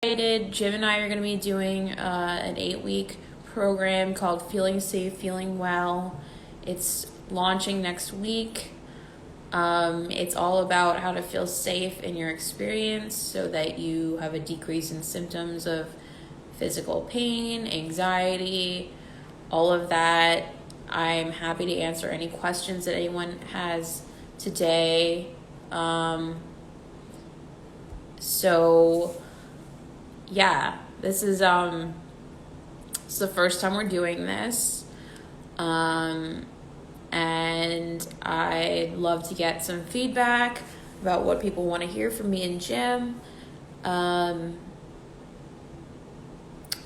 Jim and I are going to be doing an 8-week program called Feeling Safe, Feeling Well. It's launching next week. It's all about how to feel safe in your experience so that you have a decrease in symptoms of physical pain, anxiety, all of that. I'm happy to answer any questions that anyone has today. Um, so yeah, it's the first time we're doing this. Um, and I'd love to get some feedback about what people want to hear from me and Jim. Um,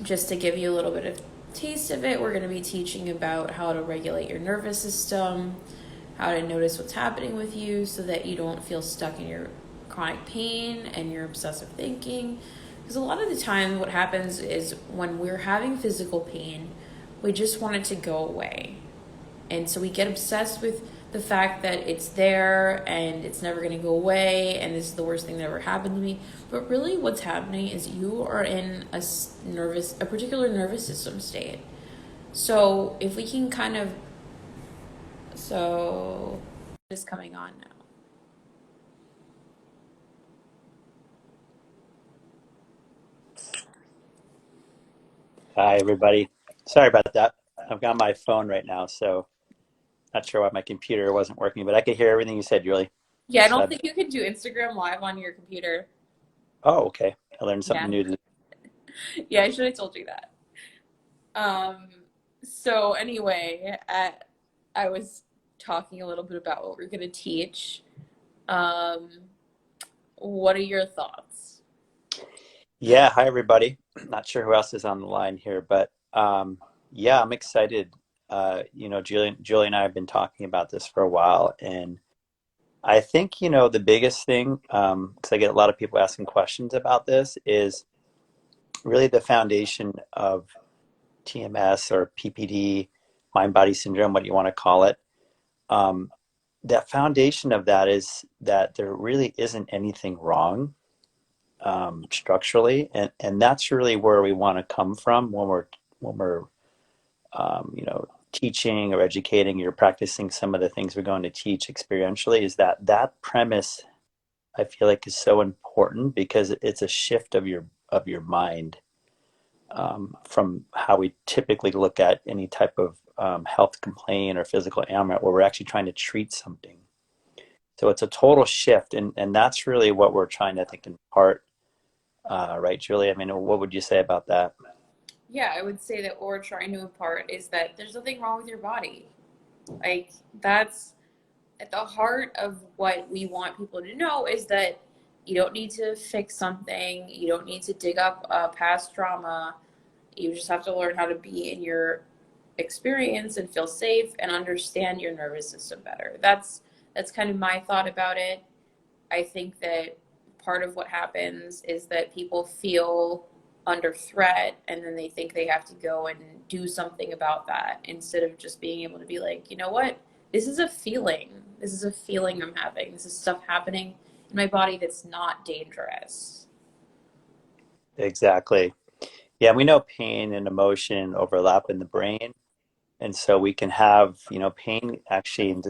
just to give you a little bit of taste of it, we're going to be teaching about how to regulate your nervous system, how to notice what's happening with you so that you don't feel stuck in your chronic pain and your obsessive thinking. Because a lot of the time, what happens is when we're having physical pain, we just want it to go away. And so we get obsessed with the fact that it's there and it's never going to go away and this is the worst thing that ever happened to me. But really what's happening is you are in a particular nervous system state. So if we can so it's coming on now. Hi, everybody. Sorry about that. I've got my phone right now, so not sure why my computer wasn't working, but I could hear everything you said, Julie. Yeah, I don't So, think you can do Instagram live on your computer. oh, okay. I learned something Yeah. new today. Yeah, I should have told you that. Um, so anyway, I was talking a little bit about what we're going to teach. Um, what are your thoughts? Yeah, hi, everybody. Not sure who else is on the line here, but yeah, I'm excited. Julie and I have been talking about this for a while, and I think, the biggest thing, because I get a lot of people asking questions about this, is really the foundation of TMS or PPD, mind body syndrome, what you want to call it. Um, that foundation of that is that there really isn't anything wrong structurally, and that's really where we want to come from when we're teaching or educating. You're practicing some of the things we're going to teach experientially. Is that premise? I feel like is so important because it's a shift of your mind from how we typically look at any type of health complaint or physical ailment where we're actually trying to treat something. So it's a total shift, and that's really what we're trying to, I think, impart, right, Julie? I mean, what would you say about that? Yeah, I would say that what we're trying to impart is that there's nothing wrong with your body. Like, that's at the heart of what we want people to know is that you don't need to fix something, you don't need to dig up past trauma. You just have to learn how to be in your experience and feel safe and understand your nervous system better. That's kind of my thought about it. I think that part of what happens is that people feel under threat and then they think they have to go and do something about that instead of just being able to be like, you know what? This is a feeling. This is a feeling I'm having. This is stuff happening in my body that's not dangerous. Exactly. Yeah, we know pain and emotion overlap in the brain. And so we can have, pain actually in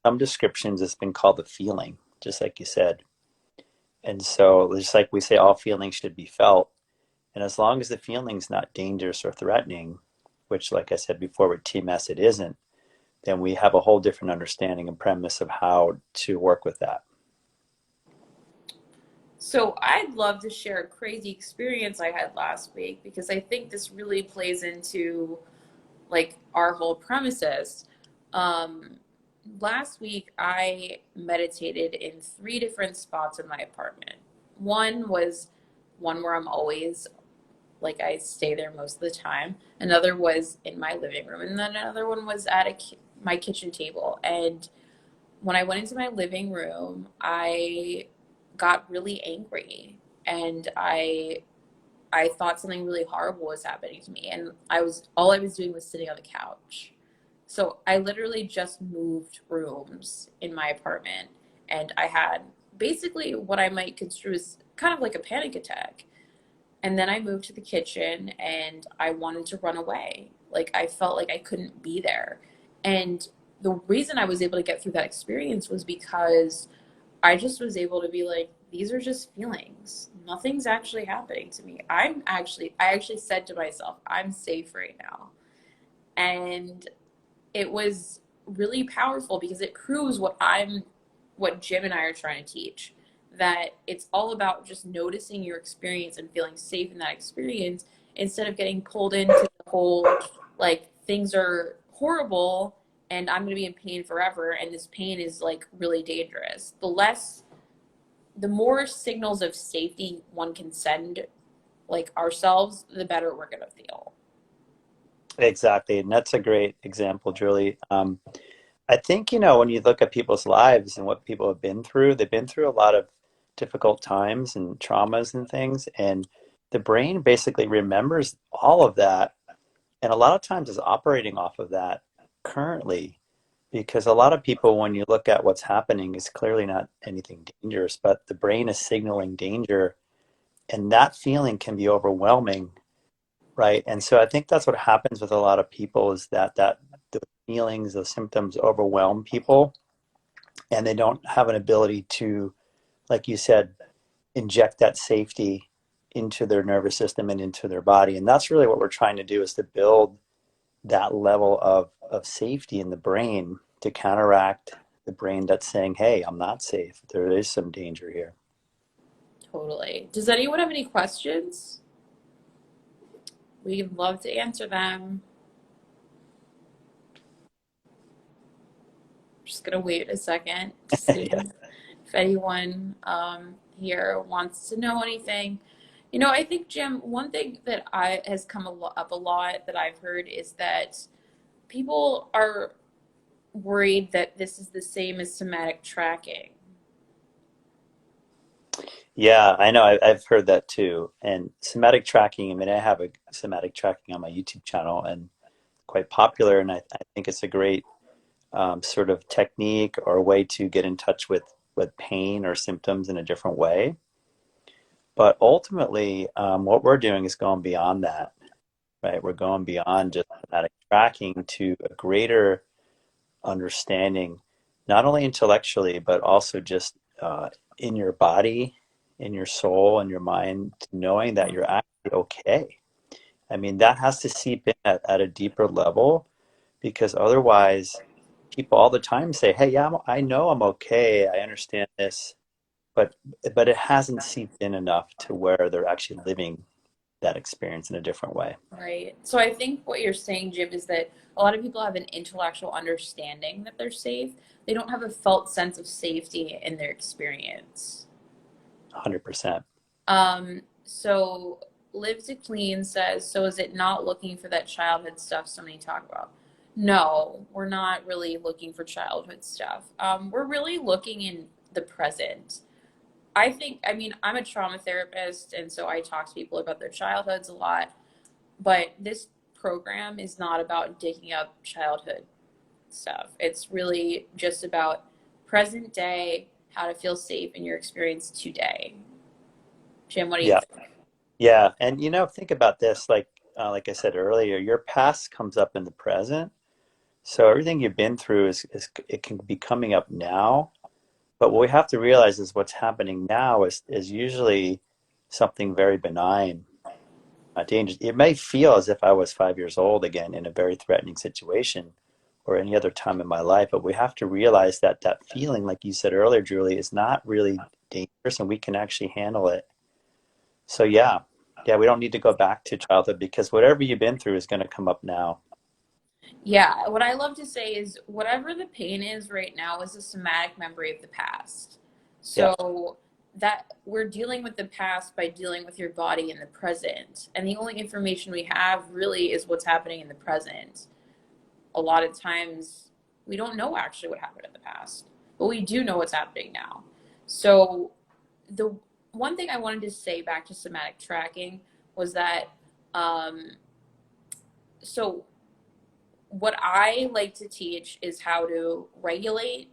some descriptions, it's been called a feeling, just like you said. And so just like we say, all feelings should be felt. And as long as the feeling's not dangerous or threatening, which, like I said before, with TMS, it isn't, then we have a whole different understanding and premise of how to work with that. So I'd love to share a crazy experience I had last week because I think this really plays into like our whole premises. Um, Last week I meditated in three different spots in my apartment. One was one where I'm always like I stay there most of the time. Another was in my living room, and then another one was at my kitchen table. And when I went into my living room, I got really angry, and I thought something really horrible was happening to me, and all I was doing was sitting on the couch. So I literally just moved rooms in my apartment, and I had basically what I might construe as kind of like a panic attack. And then I moved to the kitchen and I wanted to run away. Like I felt like I couldn't be there. And the reason I was able to get through that experience was because I just was able to be like, these are just feelings. Nothing's actually happening to me. I actually said to myself, I'm safe right now. And it was really powerful because it proves what Jim and I are trying to teach, that it's all about just noticing your experience and feeling safe in that experience instead of getting pulled into the whole like things are horrible and I'm going to be in pain forever and this pain is like really dangerous. The more signals of safety one can send like ourselves, the better we're going to feel. Exactly. And that's a great example, Julie. I think, when you look at people's lives and what people have been through, they've been through a lot of difficult times and traumas and things. And the brain basically remembers all of that. And a lot of times is operating off of that currently. Because a lot of people, when you look at what's happening, is clearly not anything dangerous, but the brain is signaling danger. And that feeling can be overwhelming, right? And so I think that's what happens with a lot of people is that the feelings, the symptoms overwhelm people and they don't have an ability to, like you said, inject that safety into their nervous system and into their body. And that's really what we're trying to do is to build that level of safety in the brain to counteract the brain that's saying, hey, I'm not safe. There is some danger here. Totally. Does anyone have any questions? We'd love to answer them. Just gonna wait a second to see Yeah. if anyone here wants to know anything. I think Jim, one thing that I has come up a lot that I've heard is that people are worried that this is the same as somatic tracking. Yeah, I know. I've heard that too. And somatic tracking, I mean, I have a somatic tracking on my YouTube channel and quite popular. And I think it's a great sort of technique or a way to get in touch with pain or symptoms in a different way. But ultimately, what we're doing is going beyond that, right? We're going beyond just somatic tracking to a greater understanding, not only intellectually, but also just in your body, in your soul, in your mind, knowing that you're actually okay. I mean, that has to seep in at a deeper level because otherwise, people all the time say, "Hey, yeah, I know I'm okay. I understand this," but but it hasn't seeped in enough to where they're actually living that experience in a different way. Right. So I think what you're saying, Jim, is that a lot of people have an intellectual understanding that they're safe. They don't have a felt sense of safety in their experience. 100%. So Live to Clean says, so is it not looking for that childhood stuff so many talk about? No, we're not really looking for childhood stuff. We're really looking in the present. I mean, I'm a trauma therapist, and so I talk to people about their childhoods a lot. But this program is not about digging up childhood stuff. It's really just about present day, how to feel safe in your experience today. Jim, what do you Yeah. think? Yeah. And think about this, like I said earlier, your past comes up in the present. So everything you've been through is it can be coming up now. But what we have to realize is what's happening now is usually something very benign, dangerous. It may feel as if I was 5 years old again in a very threatening situation or any other time in my life, but we have to realize that that feeling, like you said earlier, Julie, is not really dangerous and we can actually handle it. So yeah, we don't need to go back to childhood because whatever you've been through is going to come up now. Yeah, what I love to say is whatever the pain is right now is a somatic memory of the past. Yeah, So that we're dealing with the past by dealing with your body in the present. And the only information we have really is what's happening in the present. A lot of times we don't know actually what happened in the past, but we do know what's happening now. So the one thing I wanted to say back to somatic tracking was that um, so what I like to teach is how to regulate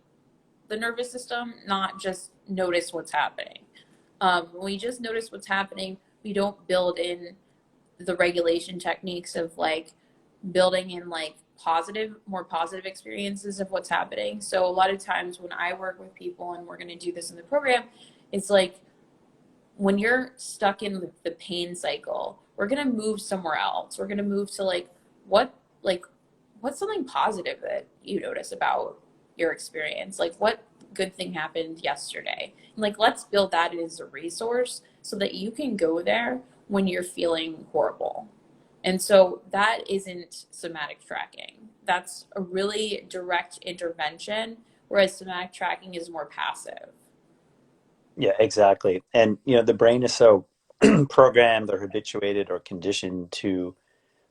the nervous system, not just notice what's happening. When we just notice what's happening, we don't build in the regulation techniques of like building in like more positive experiences of what's happening. So a lot of times when I work with people, and we're going to do this in the program, it's like when you're stuck in the pain cycle, we're going to move somewhere else. We're going to move to what like what's something positive that you notice about your experience? Like what good thing happened yesterday? And like let's build that as a resource so that you can go there when you're feeling horrible. And so that isn't somatic tracking. That's a really direct intervention, whereas somatic tracking is more passive. Yeah, exactly. And the brain is so programmed or habituated or conditioned to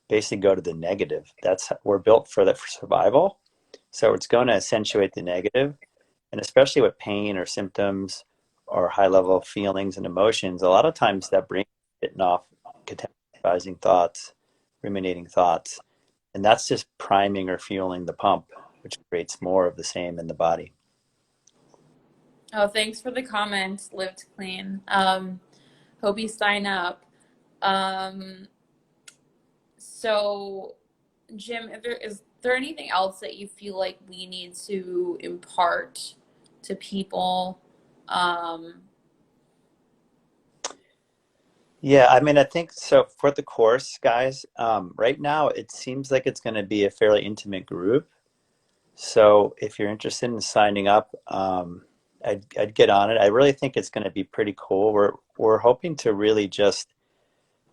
basically go to the negative. We're built for that, for survival. So it's going to accentuate the negative, and especially with pain or symptoms or high level feelings and emotions, a lot of times that brain is hitting off catastrophizing thoughts, ruminating thoughts, and that's just priming or fueling the pump, which creates more of the same in the body. Oh, thanks for the comment, Lived Clean. Hope you sign up. Um, so, Jim, is there anything else that you feel like we need to impart to people? Um, Yeah, I mean, I think so for the course, guys, right now it seems like it's going to be a fairly intimate group. So if you're interested in signing up, I'd get on it. I really think it's going to be pretty cool. We're hoping to really just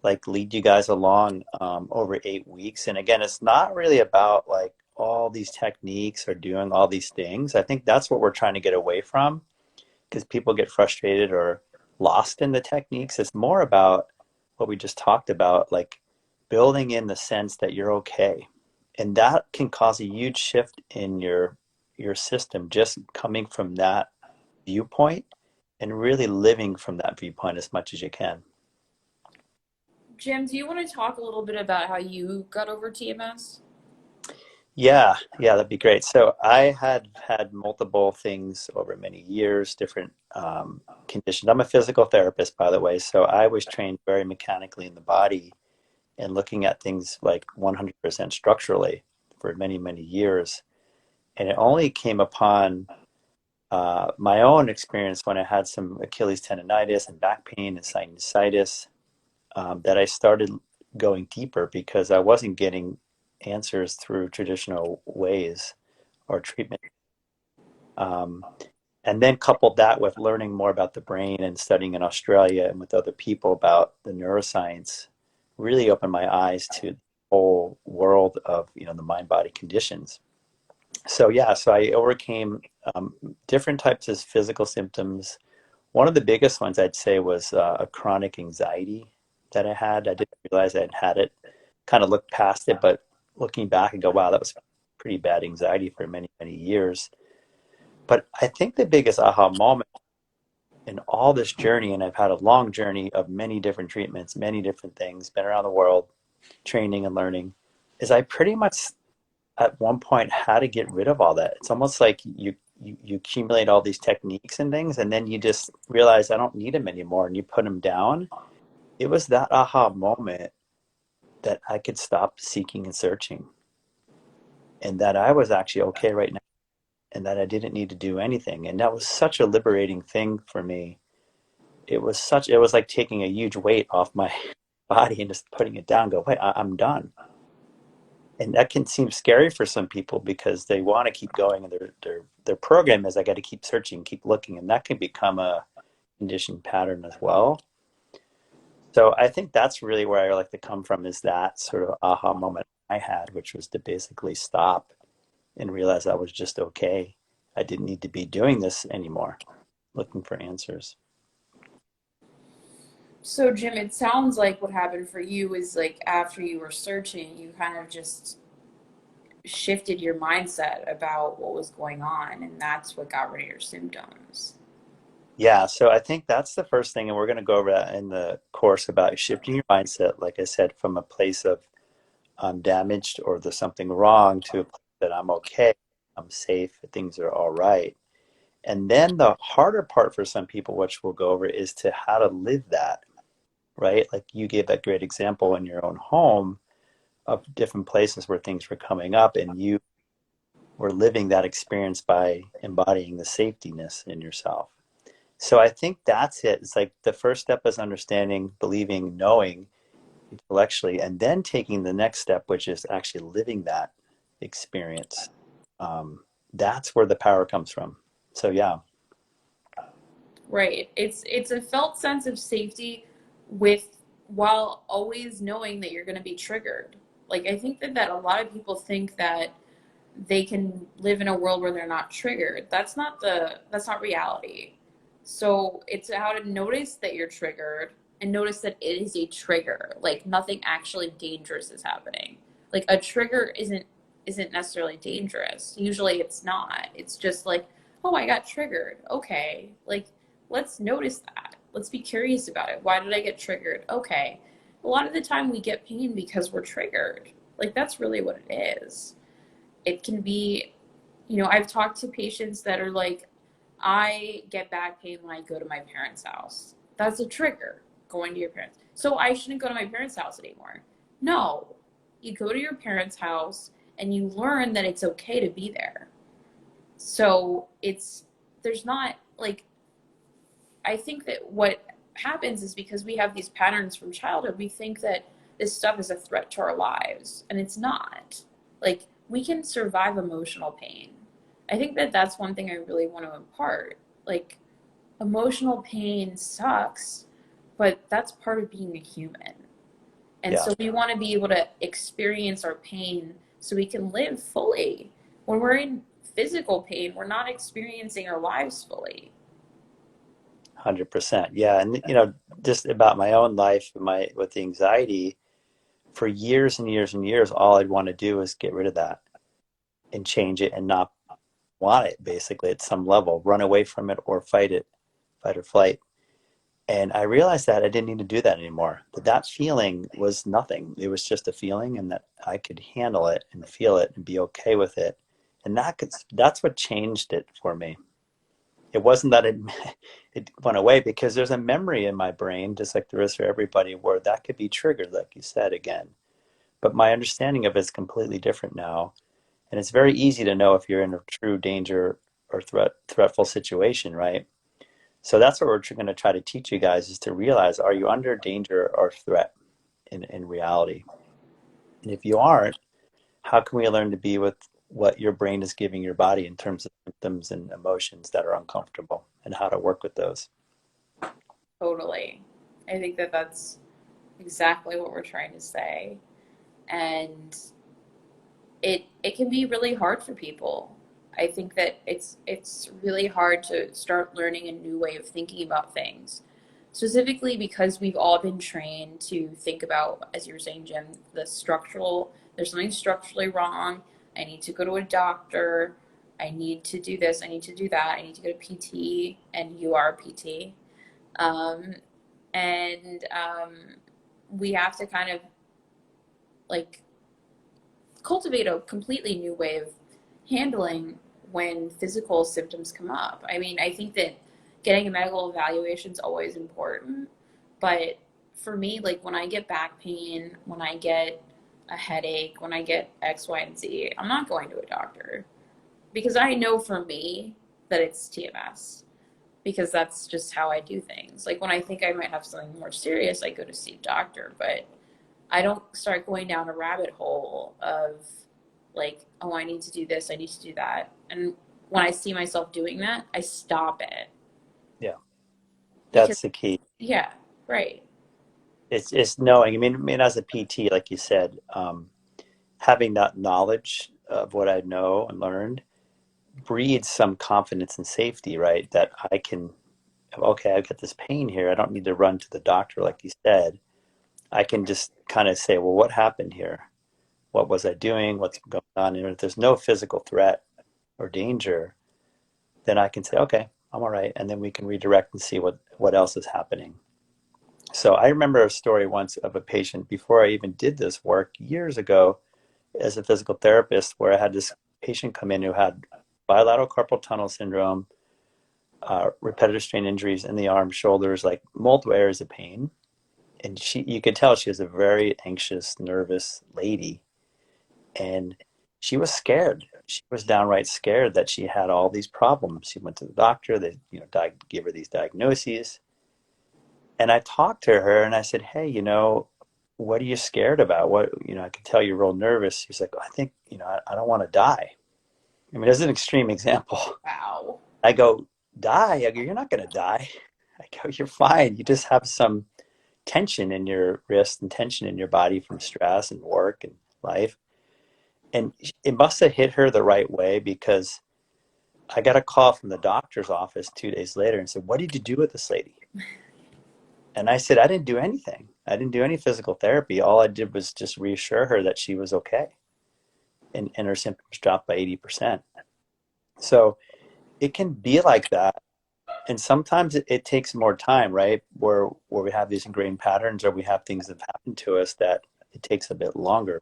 like lead you guys along over 8 weeks. And again, it's not really about like all these techniques or doing all these things. I think that's what we're trying to get away from, because people get frustrated or lost in the techniques. It's more about what we just talked about, like building in the sense that you're okay. And that can cause a huge shift in your system, just coming from that viewpoint and really living from that viewpoint as much as you can. Jim, do you want to talk a little bit about how you got over TMS? Yeah, that'd be great. So I had multiple things over many years, different conditions. I'm a physical therapist, by the way, so I was trained very mechanically in the body and looking at things like 100% structurally for many, many years. And it only came upon my own experience when I had some Achilles tendonitis and back pain and sinusitis, that I started going deeper because I wasn't getting answers through traditional ways or treatment. Um, and then coupled that with learning more about the brain and studying in Australia and with other people about the neuroscience really opened my eyes to the whole world of the mind body conditions. So yeah, so I overcame different types of physical symptoms. One of the biggest ones I'd say was a chronic anxiety that I had. I didn't realize I had it. Kind of looked past it, but looking back, I go, wow, that was pretty bad anxiety for many, many years. But I think the biggest aha moment in all this journey, and I've had a long journey of many different treatments, many different things, been around the world, training and learning, is I pretty much at one point had to get rid of all that. It's almost like you accumulate all these techniques and things, and then you just realize I don't need them anymore, and you put them down. It was that aha moment that I could stop seeking and searching, and that I was actually okay right now, and that I didn't need to do anything. And that was such a liberating thing for me. It was like taking a huge weight off my body and just putting it down, go, wait, I'm done. And that can seem scary for some people because they want to keep going, and their program is I got to keep searching, keep looking, and that can become a conditioned pattern as well. So I think that's really where I like to come from, is that sort of aha moment I had, which was to basically stop and realize I was just okay. I didn't need to be doing this anymore, looking for answers. So, Jim, it sounds like what happened for you is like after you were searching, you kind of just shifted your mindset about what was going on, and that's what got rid of your symptoms. Yeah, so I think that's the first thing, and we're going to go over that in the course about shifting your mindset, like I said, from a place of I'm damaged or there's something wrong to a place that I'm okay, I'm safe, things are all right. And then the harder part for some people, which we'll go over, is to how to live that, right? Like you gave that great example in your own home of different places where things were coming up, and you were living that experience by embodying the safetyness in yourself. So I think that's it. It's like the first step is understanding, believing, knowing intellectually, and then taking the next step, which is actually living that experience. That's where the power comes from. So yeah, Right. It's a felt sense of safety with while always knowing that you're going to be triggered. Like I think that a lot of people think that they can live in a world where they're not triggered. That's not reality. So it's how to notice that you're triggered and notice that it is a trigger. Like nothing actually dangerous is happening. Like a trigger isn't necessarily dangerous. Usually it's not. It's just like, oh, I got triggered. Okay. Like let's notice that. Let's be curious about it. Why did I get triggered? Okay. A lot of the time we get pain because we're triggered. Like that's really what it is. It can be, I've talked to patients that are like, I get back pain when I go to my parents' house. That's a trigger, going to your parents. So I shouldn't go to my parents' house anymore. No, you go to your parents' house and you learn that it's okay to be there. So there's not like, I think that what happens is because we have these patterns from childhood, we think that this stuff is a threat to our lives, and it's not. Like, we can survive emotional pain. I think that that's one thing I really want to impart. Like, emotional pain sucks, but that's part of being a human. And yeah, so we want to be able to experience our pain so we can live fully. When we're in physical pain, we're not experiencing our lives fully. 100%. Yeah, and just about my own life, my with the anxiety, for years and years and years, all I'd want to do is get rid of that and change it and not want it, basically at some level, run away from it or fight it, fight or flight. And I realized that I didn't need to do that anymore. That feeling was nothing. It was just a feeling, and that I could handle it and feel it and be okay with it. And that's what changed it for me. It wasn't that it went away, because there's a memory in my brain, just like there is for everybody, where that could be triggered, like you said again. But my understanding of it is completely different now. And it's very easy to know if you're in a true danger or threatful situation, right? So that's what we're going to try to teach you guys, is to realize, are you under danger or threat in reality? And if you aren't, how can we learn to be with what your brain is giving your body in terms of symptoms and emotions that are uncomfortable, and how to work with those? Totally. I think that that's exactly what we're trying to say. And it can be really hard for people. I think that it's really hard to start learning a new way of thinking about things. Specifically because we've all been trained to think about, as you were saying, Jim, there's something structurally wrong. I need to go to a doctor. I need to do this. I need to do that. I need to go to PT, and you are a PT. Um, and we have to kind of like cultivate a completely new way of handling when physical symptoms come up. I mean, I think that getting a medical evaluation is always important, but for me, like when I get back pain, when I get a headache, when I get X, Y, and Z, I'm not going to a doctor because I know for me that it's TMS because that's just how I do things. Like when I think I might have something more serious, I go to see a doctor, but I don't start going down a rabbit hole of like, oh, I need to do this, I need to do that. And when I see myself doing that, I stop it Yeah, because, that's the key. yeah, right, It's knowing. I mean, as a PT, like you said, having that knowledge of what I know and learned breeds some confidence and safety, right? That I can, okay, I've got this pain here. I don't need to run to the doctor, like you said. I can just kind of say, well, what happened here? What was I doing? What's going on? And if there's no physical threat or danger, then I can say, okay, I'm all right. And then we can redirect and see what else is happening. So I remember a story once of a patient before I even did this work years ago as a physical therapist, where I had this patient come in who had bilateral carpal tunnel syndrome, repetitive strain injuries in the arms, shoulders, like multiple areas of pain. and you could tell she was a very anxious, nervous lady, and she was scared. She was downright scared that she had all these problems. She went to the doctor. They, gave her these diagnoses. And I talked to her and I said, "Hey, what are you scared about? What, I can tell you're real nervous." She's like, "I think, I don't want to die." I mean, that's an extreme example. Wow. I go, "Die?" I go, "You're not going to die." I go, "You're fine. You just have some tension in your wrist and tension in your body from stress and work and life." And it must have hit her the right way, because I got a call from the doctor's office 2 days later and said, "What did you do with this lady?" And I said, "I didn't do anything. I didn't do any physical therapy. All I did was just reassure her that she was okay. And her symptoms dropped by 80%. So it can be like that. And sometimes it takes more time, right? Where we have these ingrained patterns, or we have things that have happened to us that it takes a bit longer.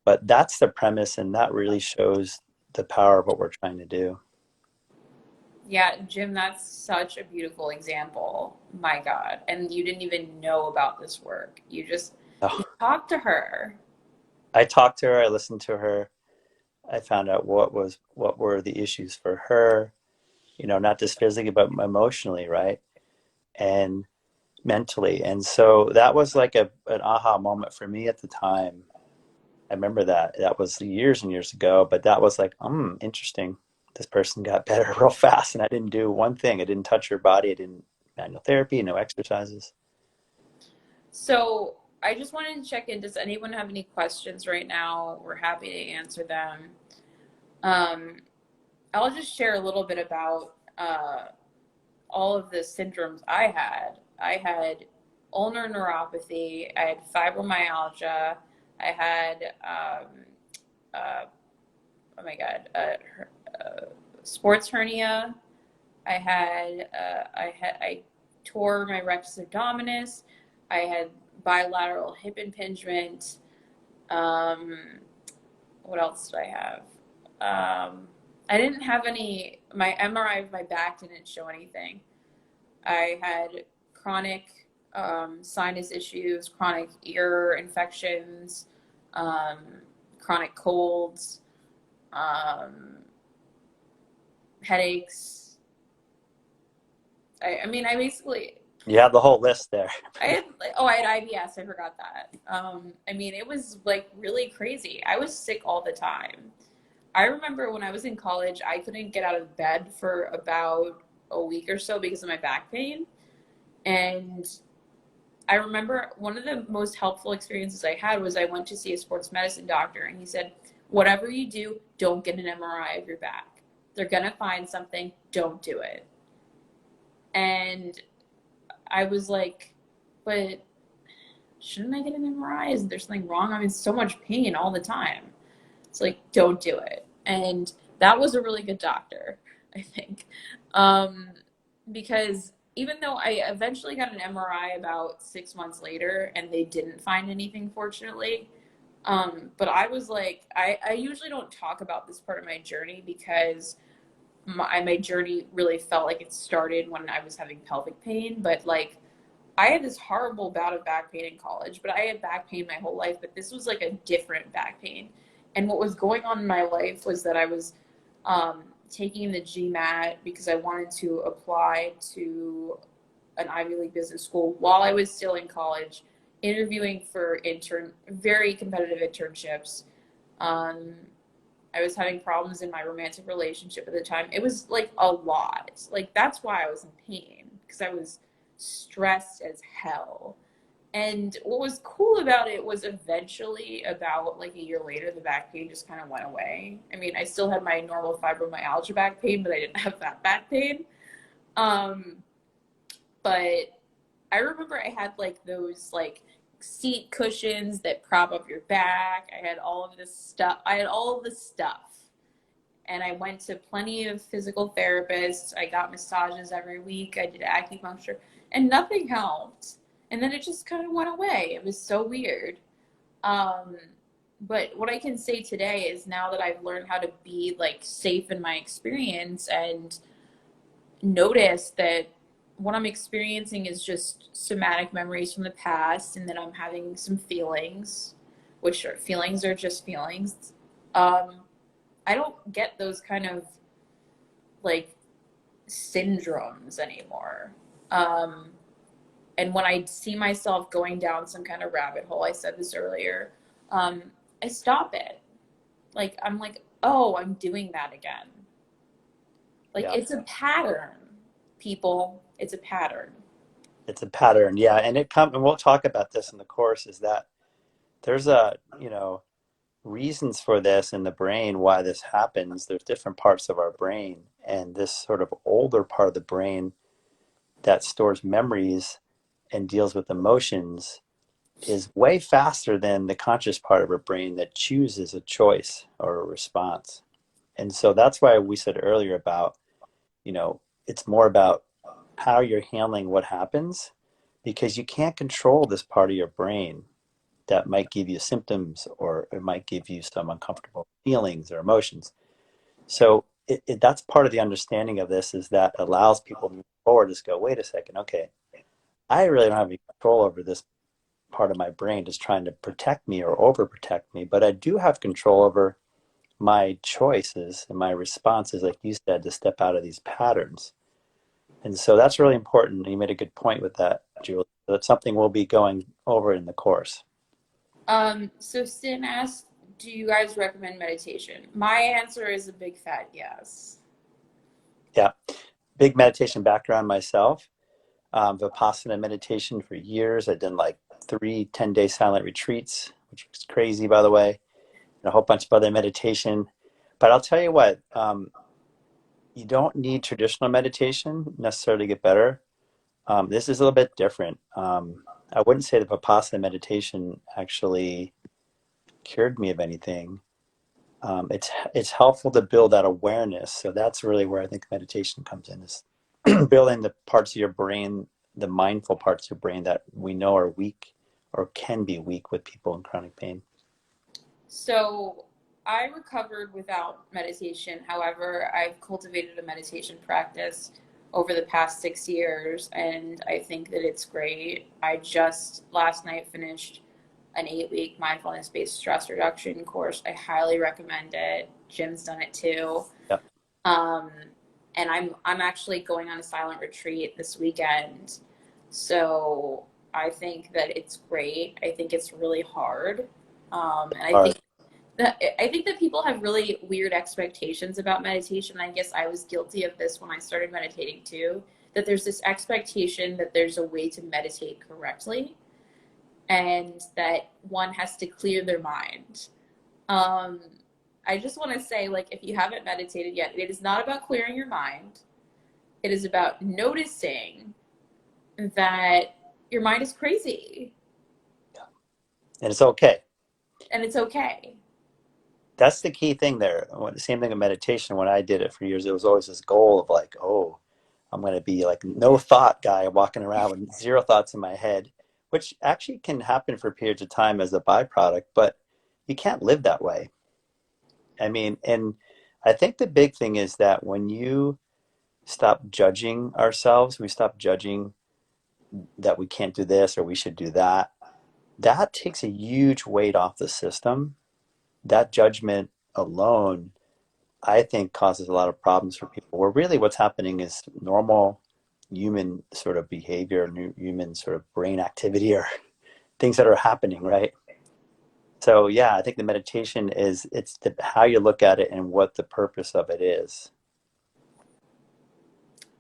But that's the premise, and that really shows the power of what we're trying to do. Yeah, Jim, that's such a beautiful example. My God. And you didn't even know about this work. You Oh, talked to her. I talked to her, I listened to her, I found out what were the issues for her, not just physically but emotionally, right? And mentally. And so that was like an aha moment for me at the time. I remember that was years and years ago, but that was like, interesting. This person got better real fast, and I didn't do one thing. I didn't touch her body. I didn't manual therapy, no exercises. So I just wanted to check in. Does anyone have any questions right now? We're happy to answer them. Um, I'll just share a little bit about all of the syndromes I had. I had ulnar neuropathy. I had fibromyalgia. I had, uh, oh my God, sports hernia. I tore my rectus abdominis. I had bilateral hip impingement. Um, what else did I have? I didn't have any. My MRI of my back didn't show anything. I had chronic sinus issues, chronic ear infections, um, chronic colds, um, headaches. I mean, I basically You have the whole list there. I had I had IBS. I forgot that. I mean, it was like really crazy. I was sick all the time. I remember when I was in college, I couldn't get out of bed for about a week or so because of my back pain. And I remember one of the most helpful experiences I had was I went to see a sports medicine doctor, and he said, "Whatever you do, don't get an MRI of your back. They're going to find something. Don't do it." And I was like, "But shouldn't I get an MRI? Is there something wrong? I'm in so much pain all the time." It's like, don't do it. And that was a really good doctor, I think. Um, because even though I eventually got an MRI about 6 months later and they didn't find anything, fortunately. But I was like, I usually don't talk about this part of my journey because my journey really felt like it started when I was having pelvic pain. But like, I had this horrible bout of back pain in college, but I had back pain my whole life. But this was like a different back pain. And what was going on in my life was that I was taking the GMAT because I wanted to apply to an Ivy League business school while I was still in college, interviewing for very competitive internships. Um, I was having problems in my romantic relationship at the time. It was like a lot. Like that's why I was in pain because I was stressed as hell. And what was cool about it was eventually, about like a year later, the back pain just kind of went away. I mean, I still had my normal fibromyalgia back pain, but I didn't have that back pain. Um, but I remember I had like those like seat cushions that prop up your back. I had all of this stuff. I had all of this stuff. And I went to plenty of physical therapists. I got massages every week. I did acupuncture, and nothing helped. And then it just kind of went away. It was so weird. Um, but what I can say today is now that I've learned how to be like safe in my experience and notice that what I'm experiencing is just somatic memories from the past, and then I'm having some feelings, which are feelings are just feelings. Um, I don't get those kind of like syndromes anymore. Um, and when I see myself going down some kind of rabbit hole, I said this earlier, um, I stop it. Like, I'm like, oh, I'm doing that again. Like, Yeah, it's a pattern, people. It's a pattern. it's a pattern. Yeah, and and we'll talk about this in the course, is that there's reasons for this in the brain why this happens. There's different parts of our brain, and this sort of older part of the brain that stores memories and deals with emotions is way faster than the conscious part of our brain that chooses a choice or a response. And so that's why we said earlier about, it's more about how you're handling what happens, because you can't control this part of your brain that might give you symptoms, or it might give you some uncomfortable feelings or emotions. So that's part of the understanding of this, is that allows people to move forward, just go, wait a second, okay, I really don't have any control over this part of my brain just trying to protect me or overprotect me, but I do have control over my choices and my responses, like you said, to step out of these patterns. And so that's really important. You made a good point with that, Julie. That's something we'll be going over in the course. So Sin asked, do you guys recommend meditation? My answer is a big fat yes. Yeah, big meditation background myself. Vipassana meditation for years. I've done like 3 10-day silent retreats, which was crazy, by the way, and a whole bunch of other meditation. But I'll tell you what, you don't need traditional meditation necessarily to get better. This is a little bit different. I wouldn't say the Vipassana meditation actually cured me of anything. It's helpful to build that awareness. So that's really where I think meditation comes in, is building the parts of your brain, the mindful parts of your brain that we know are weak or can be weak with people in chronic pain. So I recovered without meditation. However, I've cultivated a meditation practice over the past 6 years, and I think that it's great. I just last night finished an 8 week mindfulness based stress reduction course. I highly recommend it. Jim's done it too. Yep. Um, and I'm actually going on a silent retreat this weekend. So I think that it's great. I think it's really hard. And All right. I think that people have really weird expectations about meditation. I guess I was guilty of this when I started meditating too, that there's this expectation that there's a way to meditate correctly and that one has to clear their mind. Um, I just want to say, like, if you haven't meditated yet, it is not about clearing your mind. It is about noticing that your mind is crazy And it's okay. and it's okay. That's the key thing there. The same thing in meditation. When I did it for years, it was always this goal of like, oh, I'm going to be like no thought guy walking around with zero thoughts in my head, which actually can happen for periods of time as a byproduct, but you can't live that way. I mean, and I think the big thing is that when you stop judging ourselves, we stop judging that we can't do this or we should do that. That takes a huge weight off the system. That judgment alone, I think, causes a lot of problems for people. Where really what's happening is normal human sort of behavior, human sort of brain activity, or things that are happening, right? So yeah, I think the meditation is how you look at it and what the purpose of it is.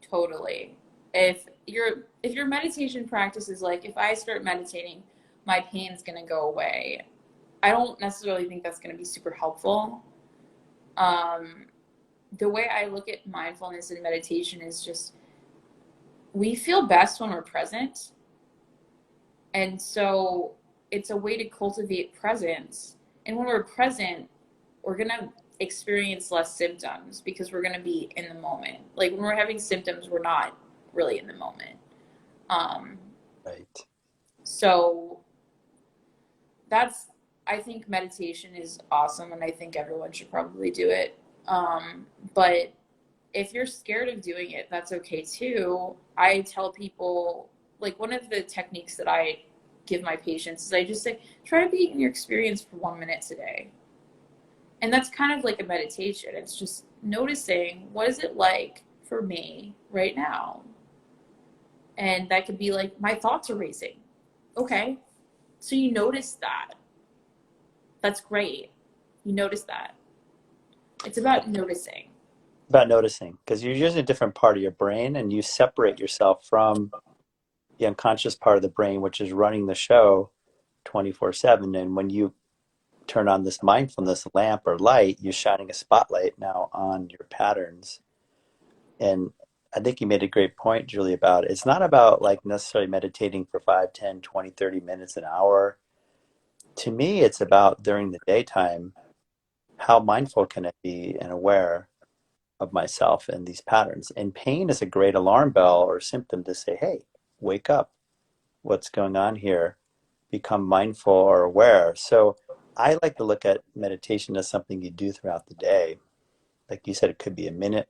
Totally. If your meditation practice is like, if I start meditating, my pain's gonna go away. I don't necessarily think that's gonna be super helpful. Um, the way I look at mindfulness and meditation is just we feel best when we're present. And so it's a way to cultivate presence. And when we're present, we're going to experience less symptoms because we're going to be in the moment. Like when we're having symptoms, we're not really in the moment. Um, Right. so that's, I think meditation is awesome and I think everyone should probably do it. But if you're scared of doing it, that's okay too. I tell people, like, one of the techniques that I give my patients is I just say, try to be in your experience for 1 minute today. And that's kind of like a meditation. It's just noticing, what is it like for me right now? And that could be like, my thoughts are racing. Okay. So you notice that. That's great. You notice that. It's about noticing. About noticing, because you're using a different part of your brain and you separate yourself from the unconscious part of the brain, which is running the show 24/7. And when you turn on this mindfulness lamp or light, you're shining a spotlight now on your patterns. And I think you made a great point, Julie, about it. It's not about like necessarily meditating for 5, 10, 20, 30 minutes, an hour. To me, it's about during the daytime, how mindful can I be and aware of myself and these patterns? And pain is a great alarm bell or symptom to say, hey, wake up. What's going on here? Become mindful or aware. So I like to look at meditation as something you do throughout the day. Like you said, it could be a minute,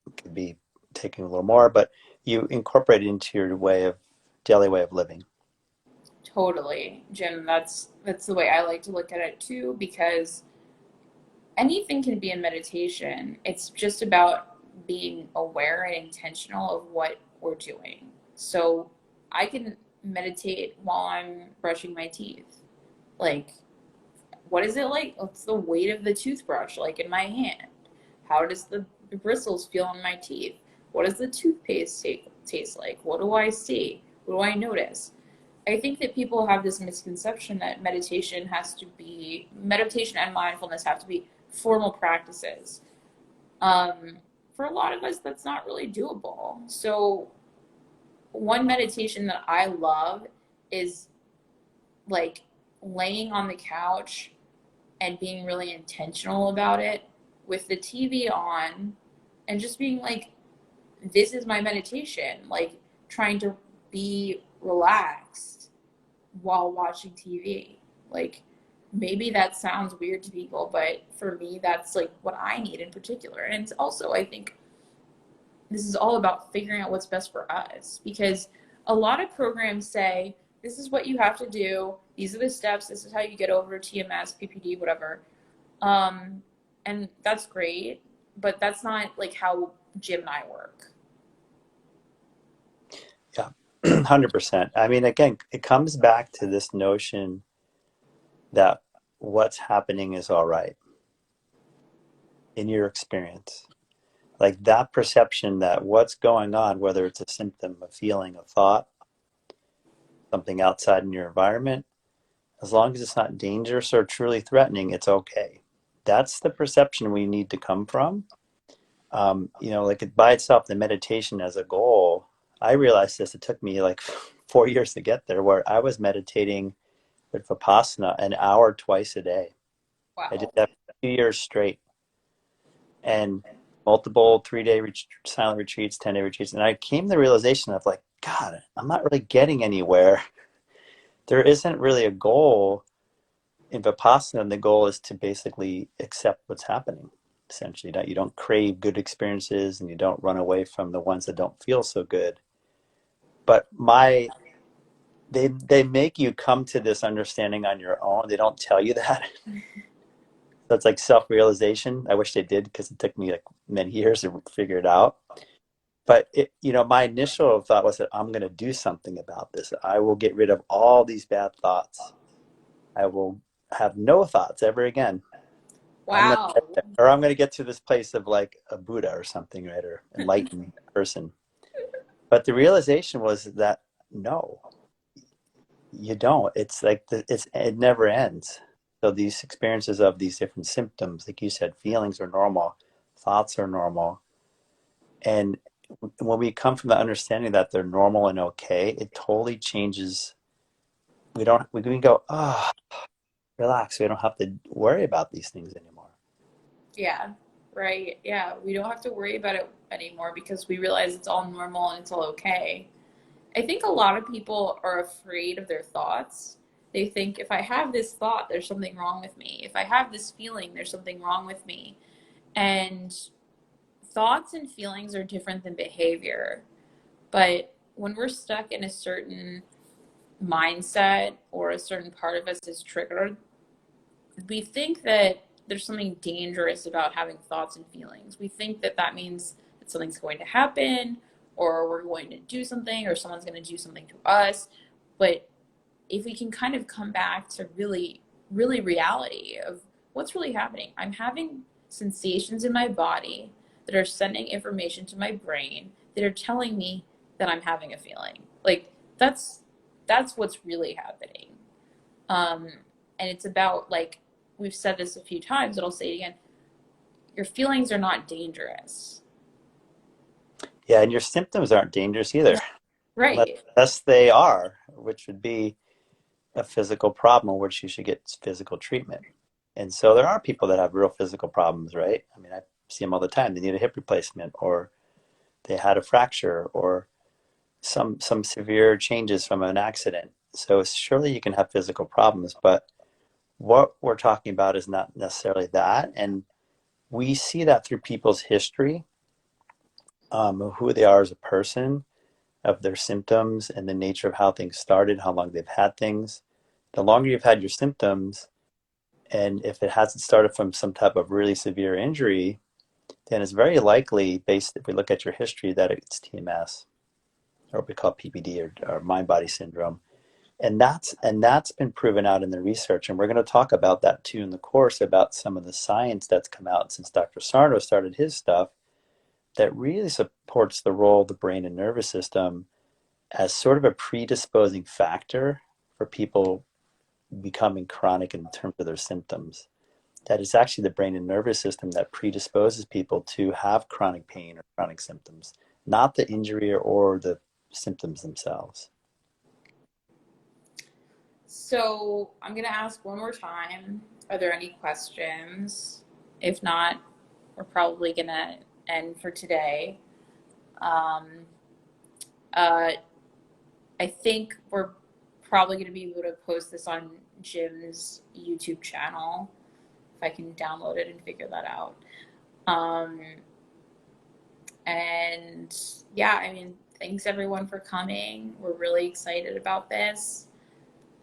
it could be taking a little more, but you incorporate it into your daily way of living. Totally, Jim. That's the way I like to look at it too, because anything can be a meditation. It's just about being aware and intentional of what we're doing. So I can meditate while I'm brushing my teeth. Like, what is it like? What's the weight of the toothbrush like in my hand? How does the bristles feel on my teeth? What does the toothpaste taste like? What do I see? What do I notice? I think that people have this misconception that meditation and mindfulness have to be formal practices. For a lot of us, that's not really doable. So, one meditation that I love is like laying on the couch and being really intentional about it with the TV on and just being like, this is my meditation, like trying to be relaxed while watching TV. Like, maybe that sounds weird to people, but for me, that's like what I need in particular. And it's also, I think, this is all about figuring out what's best for us, because a lot of programs say, this is what you have to do, these are the steps, this is how you get over TMS, PPD, whatever. Um, and that's great, but that's not like how Jim and I work. Yeah, 100%. I mean, again, it comes back to this notion that what's happening is all right in your experience. Like that perception that what's going on, whether it's a symptom, a feeling, a thought, something outside in your environment, as long as it's not dangerous or truly threatening, it's okay. That's the perception we need to come from. Like it by itself, the meditation as a goal, I realized this, it took me like 4 years to get there, where I was meditating with Vipassana an hour twice a day. I did Wow. that for 2 years straight, and multiple 3-day silent retreats, 10-day retreats. And I came to the realization of like, God, I'm not really getting anywhere. There isn't really a goal in Vipassana. And the goal is to basically accept what's happening. Essentially, that you don't crave good experiences and you don't run away from the ones that don't feel so good. But they make you come to this understanding on your own. They don't tell you that. So it's like self-realization. I wish they did, because it took me like many years to figure it out. But my initial thought was that I'm going to do something about this. I will get rid of all these bad thoughts. I will have no thoughts ever again. I'm going to Wow. get there. Or I'm going to get to this place of like a Buddha or something, right? Or enlightened person. But the realization was that no, you don't. It's like it never ends. So these experiences of these different symptoms, like you said, feelings are normal, thoughts are normal. And when we come from the understanding that they're normal and okay, it totally changes. We can go, oh, relax. We don't have to worry about these things anymore. Yeah, right. Yeah, we don't have to worry about it anymore because we realize it's all normal and it's all okay. I think a lot of people are afraid of their thoughts. They think, if I have this thought, there's something wrong with me. If I have this feeling, there's something wrong with me. And thoughts and feelings are different than behavior. But when we're stuck in a certain mindset or a certain part of us is triggered, we think that there's something dangerous about having thoughts and feelings. We think that that means that something's going to happen, or we're going to do something, or someone's going to do something to us. But if we can kind of come back to really reality of what's really happening, I'm having sensations in my body that are sending information to my brain that are telling me that I'm having a feeling. Like that's what's really happening. Um, and it's about, like, we've said this a few times, but I'll say it again. Your feelings are not dangerous. Yeah, and your symptoms aren't dangerous either, Right. unless they are, which would be a physical problem, which you should get physical treatment. And so there are people that have real physical problems, right? I mean, I see them all the time. They need a hip replacement, or they had a fracture, or some severe changes from an accident. So surely you can have physical problems, but what we're talking about is not necessarily that. And we see that through people's history, of who they are as a person, of their symptoms, and the nature of how things started, how long they've had things. The longer you've had your symptoms, and if it hasn't started from some type of really severe injury, then it's very likely, based if we look at your history, that it's TMS, or what we call PPD, or mind-body syndrome. And that's been proven out in the research, and we're going to talk about that too in the course, about some of the science that's come out since Dr. Sarno started his stuff, that really supports the role of the brain and nervous system as sort of a predisposing factor for people becoming chronic in terms of their symptoms. That it's actually the brain and nervous system that predisposes people to have chronic pain or chronic symptoms, not the injury or the symptoms themselves. So I'm going to ask one more time. Are there any questions? If not, we're probably going to end for today. Um, uh, I think we're probably going to be able to post this on Jim's YouTube channel if I can download it and figure that out. Um, and yeah, I mean, thanks everyone for coming. We're really excited about this.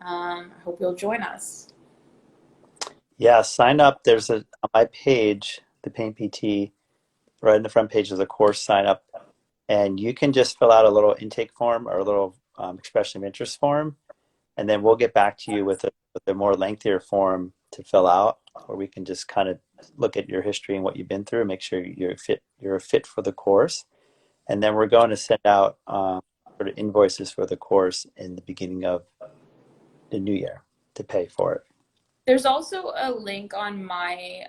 I hope you'll join us. Yeah, sign up. There's on my page, the Pain PT, right in the front page is a course sign up, and you can just fill out a little intake form or a little expression of interest form, and then we'll get back to you with a more lengthier form to fill out, where we can just kind of look at your history and what you've been through, make sure you're a fit for the course, and then we're going to send out sort of invoices for the course in the beginning of the new year to pay for it. There's also a link on my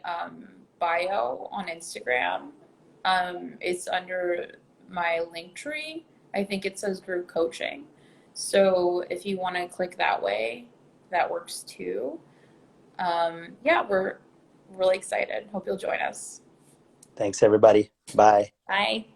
bio on Instagram. It's under my link tree. I think it says group coaching. So if you want to click that way, that works too. Yeah, we're really excited. Hope you'll join us. Thanks, everybody. Bye. Bye.